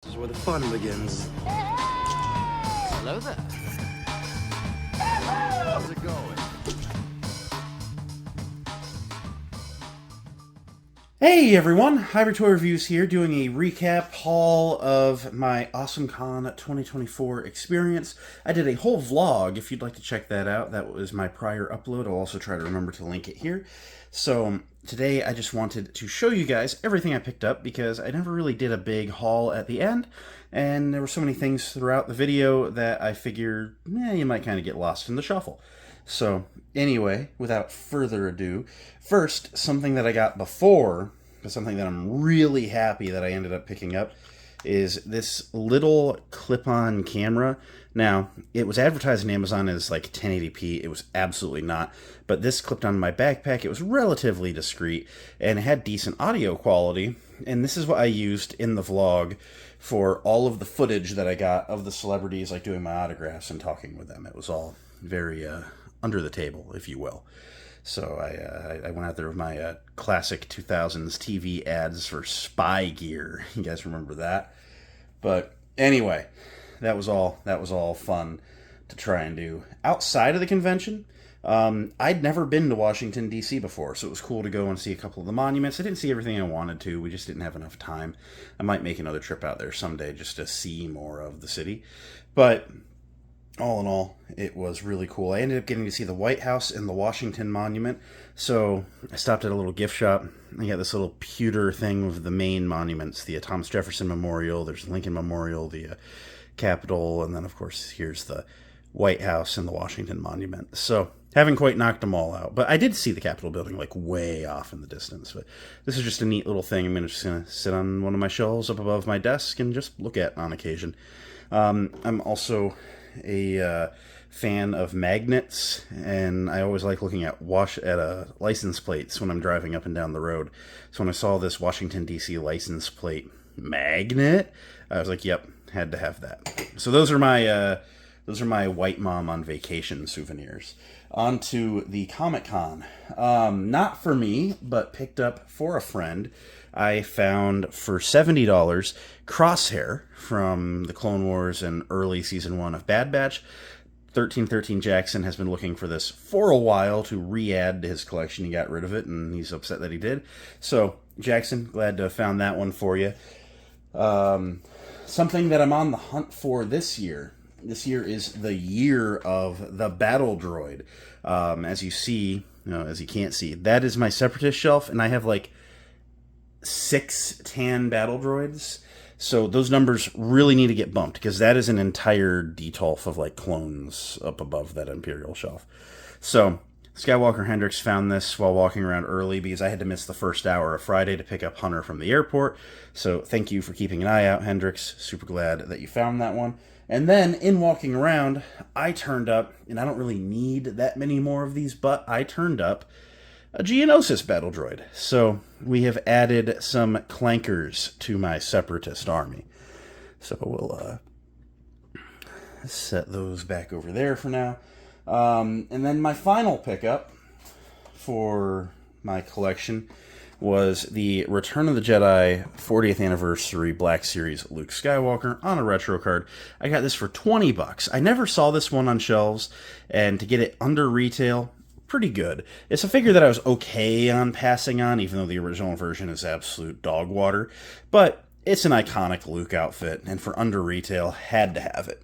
This is where the fun begins. Hello there. How's it going? Hey everyone, Hybrid Toy Reviews here, doing a recap haul of my AwesomeCon 2024 experience. I did a whole vlog, if you'd like to check that out. That was my prior upload. I'll also try to remember to link it here. So today I just wanted to show you guys everything I picked up because I never really did a big haul at the end, and there were so many things throughout the video that I figured, you might kind of get lost in the shuffle. So anyway, without further ado, first, something that I got before, but something that I'm really happy that I ended up picking up, is this little clip-on camera. Now, it was advertised on Amazon as like 1080p. It was absolutely not. But this clipped on my backpack. It was relatively discreet, and it had decent audio quality. And this is what I used in the vlog for all of the footage that I got of the celebrities, like doing my autographs and talking with them. It was all very under the table, if you will. So I went out there with my classic 2000s TV ads for spy gear. You guys remember that? But anyway, that was all fun to try and do. Outside of the convention, I'd never been to Washington, D.C. before, so it was cool to go and see a couple of the monuments. I didn't see everything I wanted to. We just didn't have enough time. I might make another trip out there someday just to see more of the city. But all in all, it was really cool. I ended up getting to see the White House and the Washington Monument. So I stopped at a little gift shop. I got this little pewter thing of the main monuments, the Thomas Jefferson Memorial, there's Lincoln Memorial, the Capitol, and then of course here's the White House and the Washington Monument. So haven't quite knocked them all out, but I did see the Capitol building like way off in the distance. But this is just a neat little thing. I'm just gonna sit on one of my shelves up above my desk and just look at on occasion. I'm also a fan of magnets, and I always like looking at license plates when I'm driving up and down the road. So when I saw this Washington D.C. license plate magnet, I was like, "Yep, had to have that." So those are my white mom on vacation souvenirs. On to the Comic-Con. Not for me, but picked up for a friend. I found for $70 Crosshair from the Clone Wars and early Season 1 of Bad Batch. 1313 Jackson has been looking for this for a while to re-add to his collection. He got rid of it, and he's upset that he did. So, Jackson, glad to have found that one for you. Something that I'm on the hunt for this year. This year is the year of the Battle Droid. As you see, as you can't see, that is my Separatist shelf, and I have like 6 tan battle droids, so those numbers really need to get bumped because that is an entire detolf of like clones up above that Imperial shelf. So Skywalker Hendrix found this while walking around early because I had to miss the first hour of Friday to pick up Hunter from the airport. So thank you for keeping an eye out, Hendrix. Super glad that you found that one. And then in walking around, I turned up, and I don't really need that many more of these, but I turned up a Geonosis battle droid. So we have added some clankers to my Separatist army. So we'll set those back over there for now. And then my final pickup for my collection was the Return of the Jedi 40th Anniversary Black Series Luke Skywalker on a retro card. I got this for $20. I never saw this one on shelves, and to get it under retail, pretty good. It's a figure that I was okay on passing on, even though the original version is absolute dog water. But it's an iconic Luke outfit, and for under retail, had to have it.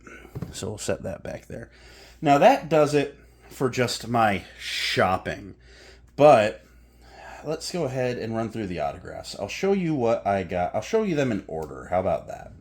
So we'll set that back there. Now that does it for just my shopping. But let's go ahead and run through the autographs. I'll show you what I got. I'll show you them in order. How about that?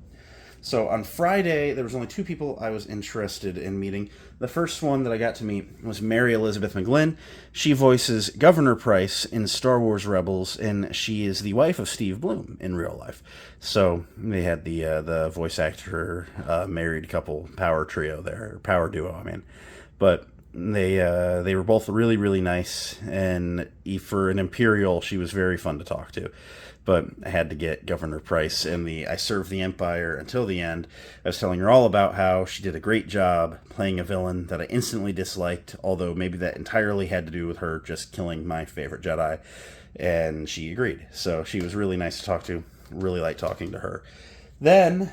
So on Friday, there was only 2 people I was interested in meeting. The first one that I got to meet was Mary Elizabeth McGlynn. She voices Governor Price in Star Wars Rebels, and she is the wife of Steve Bloom in real life. So they had the voice actor married couple power trio there, or power duo, I mean. But they were both really, really nice, and for an Imperial, she was very fun to talk to. But I had to get Governor Price in the I Serve the Empire until the end. I was telling her all about how she did a great job playing a villain that I instantly disliked, although maybe that entirely had to do with her just killing my favorite Jedi, and she agreed. So she was really nice to talk to, really liked talking to her. Then,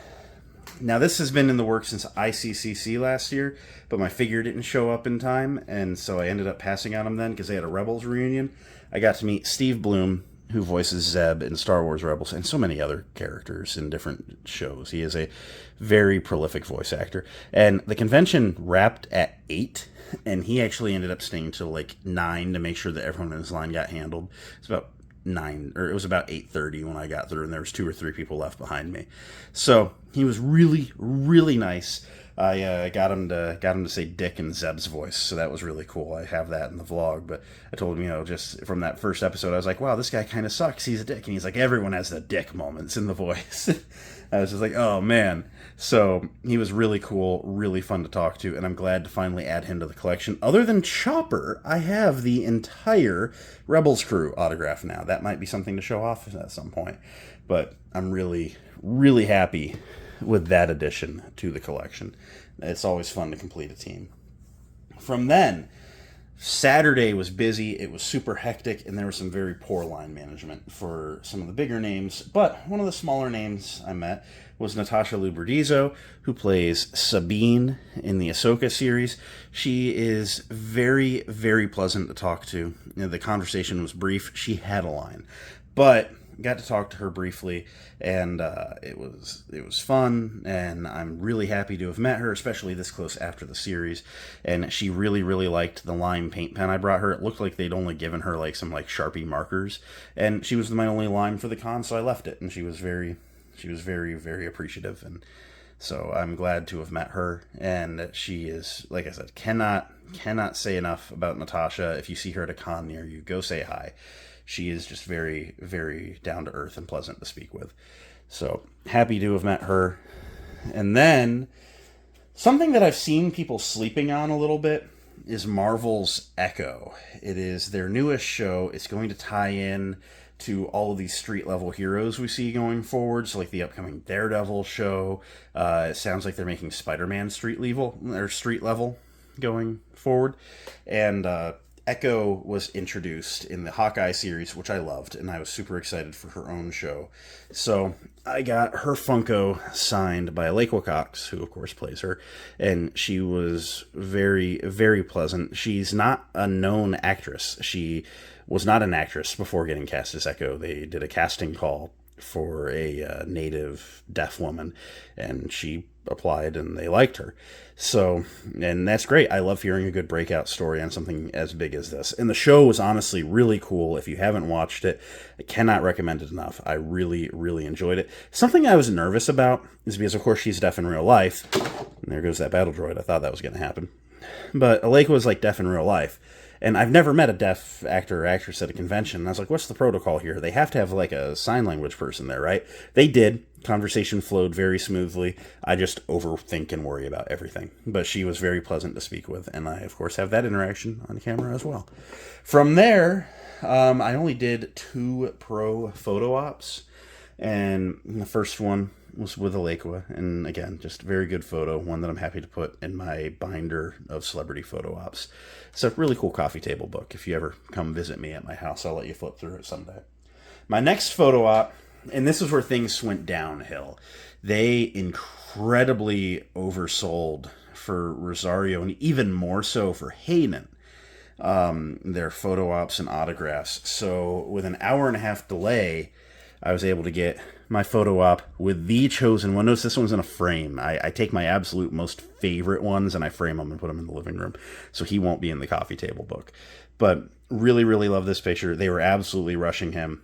now this has been in the works since ICCC last year, but my figure didn't show up in time, and so I ended up passing on him then because they had a Rebels reunion. I got to meet Steve Bloom, who voices Zeb in Star Wars Rebels, and so many other characters in different shows. He is a very prolific voice actor. And the convention wrapped at 8, and he actually ended up staying till like 9 to make sure that everyone in his line got handled. It's about 9, or it was about 8:30 when I got through, and there was 2 or 3 people left behind me. So he was really, really nice. I got him to say Dick in Zeb's voice, so that was really cool. I have that in the vlog, but I told him, just from that first episode, I was like, wow, this guy kind of sucks. He's a dick. And he's like, everyone has the dick moments in the voice. I was just like, oh, man. So he was really cool, really fun to talk to, and I'm glad to finally add him to the collection. Other than Chopper, I have the entire Rebels crew autograph now. That might be something to show off at some point, but I'm really, really happy with that addition to the collection. It's always fun to complete a team. From then, Saturday was busy, it was super hectic, and there was some very poor line management for some of the bigger names, but one of the smaller names I met was Natasha Lubridizo, who plays Sabine in the Ahsoka series. She is very, very pleasant to talk to. The conversation was brief. She had a line, but got to talk to her briefly, and it was fun, and I'm really happy to have met her, especially this close after the series. And she really, really liked the lime paint pen I brought her. It looked like they'd only given her like some Sharpie markers, and she was my only lime for the con, so I left it, and she was very, very appreciative. And so I'm glad to have met her, and she is, like I said, cannot say enough about Natasha. If you see her at a con near you, go say hi. She is just very, very down to earth and pleasant to speak with. So happy to have met her. And then something that I've seen people sleeping on a little bit is Marvel's Echo. It is their newest show. It's going to tie in to all of these street level heroes we see going forward. So like the upcoming Daredevil show. It sounds like they're making Spider-Man street level going forward. And Echo was introduced in the Hawkeye series, which I loved, and I was super excited for her own show. So I got her Funko signed by Alekwa Cox, who of course plays her, and she was very, very pleasant. She's not a known actress. She was not an actress before getting cast as Echo. They did a casting call for a native deaf woman, and she applied, and they liked her. So, and that's great. I love hearing a good breakout story on something as big as this. And the show was honestly really cool. If you haven't watched it, I cannot recommend it enough. I really, really enjoyed it. Something I was nervous about is because, of course, she's deaf in real life. And there goes that battle droid. I thought that was going to happen. But Alekwa was deaf in real life. And I've never met a deaf actor or actress at a convention. And I was like, what's the protocol here? They have to have a sign language person there, right? They did. Conversation flowed very smoothly. I just overthink and worry about everything. But she was very pleasant to speak with. And I, of course, have that interaction on camera as well. From there, I only did 2 pro photo ops. And the first one was with Alekwa, and again, just a very good photo, one that I'm happy to put in my binder of celebrity photo ops. It's a really cool coffee table book. If you ever come visit me at my house, I'll let you flip through it someday. My next photo op, and this is where things went downhill. They incredibly oversold for Rosario, and even more so for Hayden, their photo ops and autographs. So with an hour and a half delay, I was able to get my photo op with the chosen one. Notice this one's in a frame. I take my absolute most favorite ones and I frame them and put them in the living room. So he won't be in the coffee table book. But really, really love this picture. They were absolutely rushing him.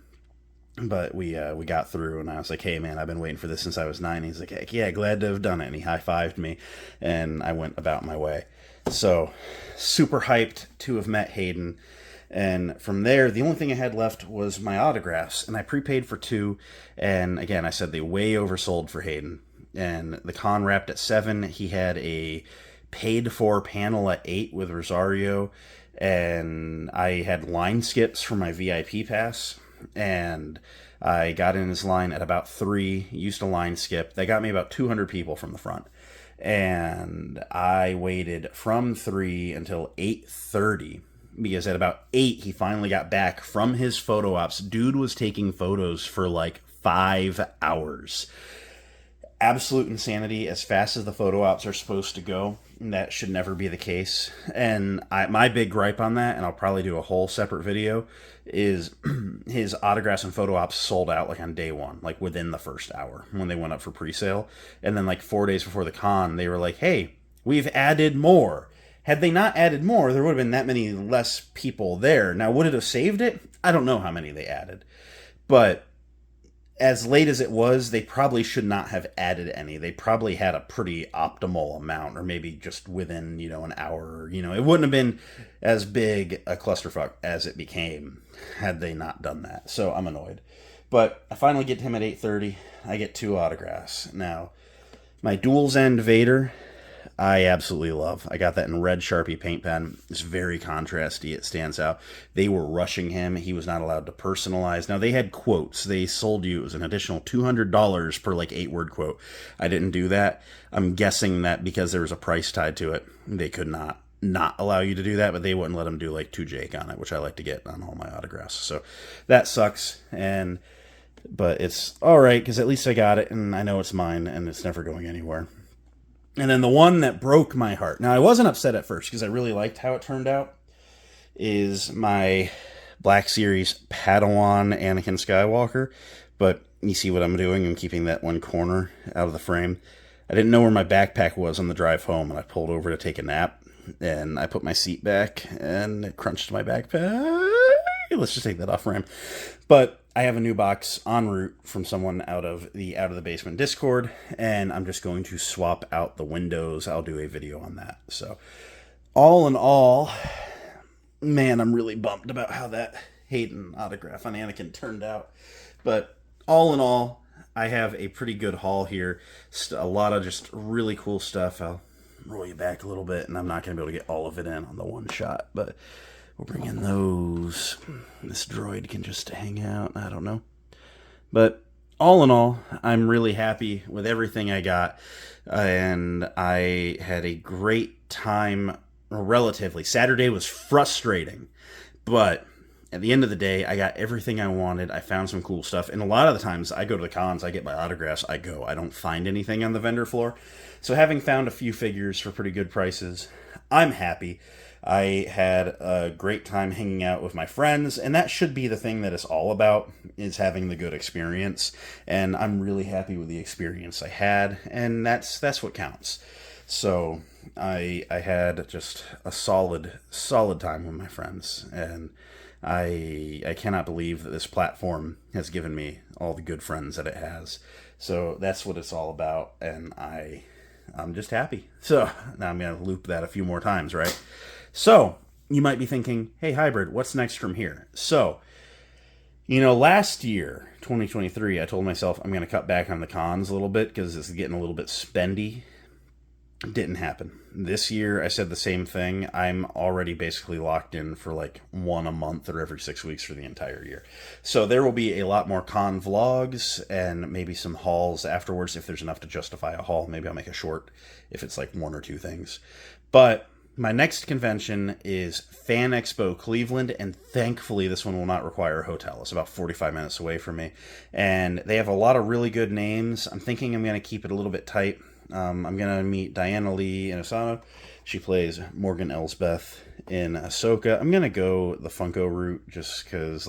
But we got through, and I was like, hey, man, I've been waiting for this since I was 9. He's like, heck yeah, glad to have done it. And he high-fived me, and I went about my way. So super hyped to have met Hayden. And from there, the only thing I had left was my autographs, and I prepaid for 2. And again, I said they way oversold for Hayden. And the con wrapped at 7. He had a paid-for panel at 8 with Rosario, and I had line skips for my VIP pass. And I got in his line at about 3, used a line skip. That got me about 200 people from the front. And I waited from 3 until 8:30. Because at about 8, he finally got back from his photo ops. Dude was taking photos for 5 hours. absolute insanity. As fast as the photo ops are supposed to go, that should never be the case. And my big gripe on that, and I'll probably do a whole separate video, is his autographs and photo ops sold out like on day one, like within the first hour when they went up for pre-sale. And then like 4 days before the con, they were like, hey, we've added more. Had they not added more, there would have been that many less people there. Now, would it have saved it? I don't know how many they added. But as late as it was, they probably should not have added any. They probably had a pretty optimal amount, or maybe just within, an hour. It wouldn't have been as big a clusterfuck as it became had they not done that. So I'm annoyed. But I finally get to him at 8:30. I get 2 autographs. Now, my Duels End Vader, I absolutely love. I got that in red Sharpie paint pen. It's very contrasty. It stands out. They were rushing him. He was not allowed to personalize. Now, they had quotes. They sold you, it was an additional $200 per 8-word quote. I didn't do that. I'm guessing that because there was a price tied to it, they could not allow you to do that, but they wouldn't let him do to Jake on it, which I like to get on all my autographs. So that sucks. But it's all right because at least I got it and I know it's mine and it's never going anywhere. And then the one that broke my heart. Now, I wasn't upset at first because I really liked how it turned out. Is my Black Series Padawan Anakin Skywalker. But you see what I'm doing? I'm keeping that one corner out of the frame. I didn't know where my backpack was on the drive home, and I pulled over to take a nap. And I put my seat back, and it crunched my backpack. Let's just take that off frame. But I have a new box en route from someone out of the basement Discord, and I'm just going to swap out the windows. I'll do a video on that. So, all in all, man, I'm really bummed about how that Hayden autograph on Anakin turned out. But all in all, I have a pretty good haul here. A lot of just really cool stuff. I'll roll you back a little bit, and I'm not going to be able to get all of it in on the one shot, but we'll bring in those. This droid can just hang out. I don't know. But all in all, I'm really happy with everything I got. And I had a great time, relatively. Saturday was frustrating. But at the end of the day, I got everything I wanted. I found some cool stuff. And a lot of the times, I go to the cons, I get my autographs, I go. I don't find anything on the vendor floor. So having found a few figures for pretty good prices, I'm happy. I had a great time hanging out with my friends, and that should be the thing that it's all about, is having the good experience. And I'm really happy with the experience I had, and that's what counts. So I had just a solid time with my friends, and I cannot believe that this platform has given me all the good friends that it has. So that's what it's all about, and I'm just happy. So now I'm going to loop that a few more times, right? So you might be thinking, hey, Hybrid, what's next from here? So, last year, 2023, I told myself I'm going to cut back on the cons a little bit because it's getting a little bit spendy. Didn't happen. This year, I said the same thing. I'm already basically locked in for one a month or every 6 weeks for the entire year. So there will be a lot more con vlogs and maybe some hauls afterwards if there's enough to justify a haul. Maybe I'll make a short if it's 1 or 2 things. But my next convention is Fan Expo Cleveland, and thankfully this one will not require a hotel. It's about 45 minutes away from me, and they have a lot of really good names. I'm thinking I'm going to keep it a little bit tight. I'm going to meet Diana Lee in Asano. She plays Morgan Elsbeth in Ahsoka. I'm going to go the Funko route just because,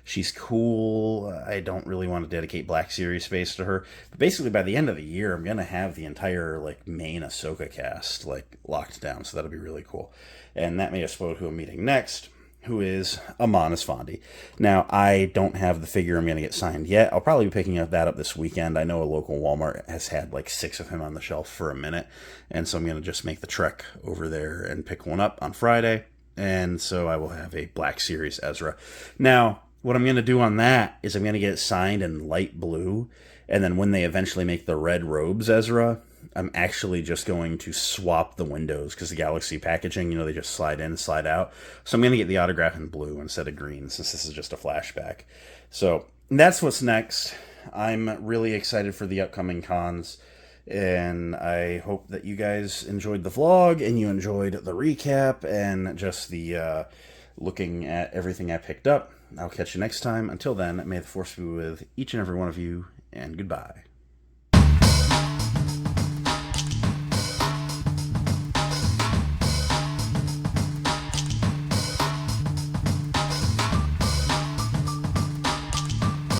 she's cool. I don't really want to dedicate Black Series space to her. But basically, by the end of the year, I'm going to have the entire, main Ahsoka cast, locked down. So that'll be really cool. And that may explode who I'm meeting next, who is Amon Esfandi. Now, I don't have the figure I'm going to get signed yet. I'll probably be picking that up this weekend. I know a local Walmart has had 6 of him on the shelf for a minute, and so I'm going to just make the trek over there and pick one up on Friday, and so I will have a Black Series Ezra. Now, what I'm going to do on that is I'm going to get it signed in light blue, and then when they eventually make the red robes Ezra, I'm actually just going to swap the windows because the Galaxy packaging, they just slide in, slide out. So I'm going to get the autograph in blue instead of green since this is just a flashback. So that's what's next. I'm really excited for the upcoming cons, and I hope that you guys enjoyed the vlog and you enjoyed the recap and just the looking at everything I picked up. I'll catch you next time. Until then, may the Force be with each and every one of you, and goodbye.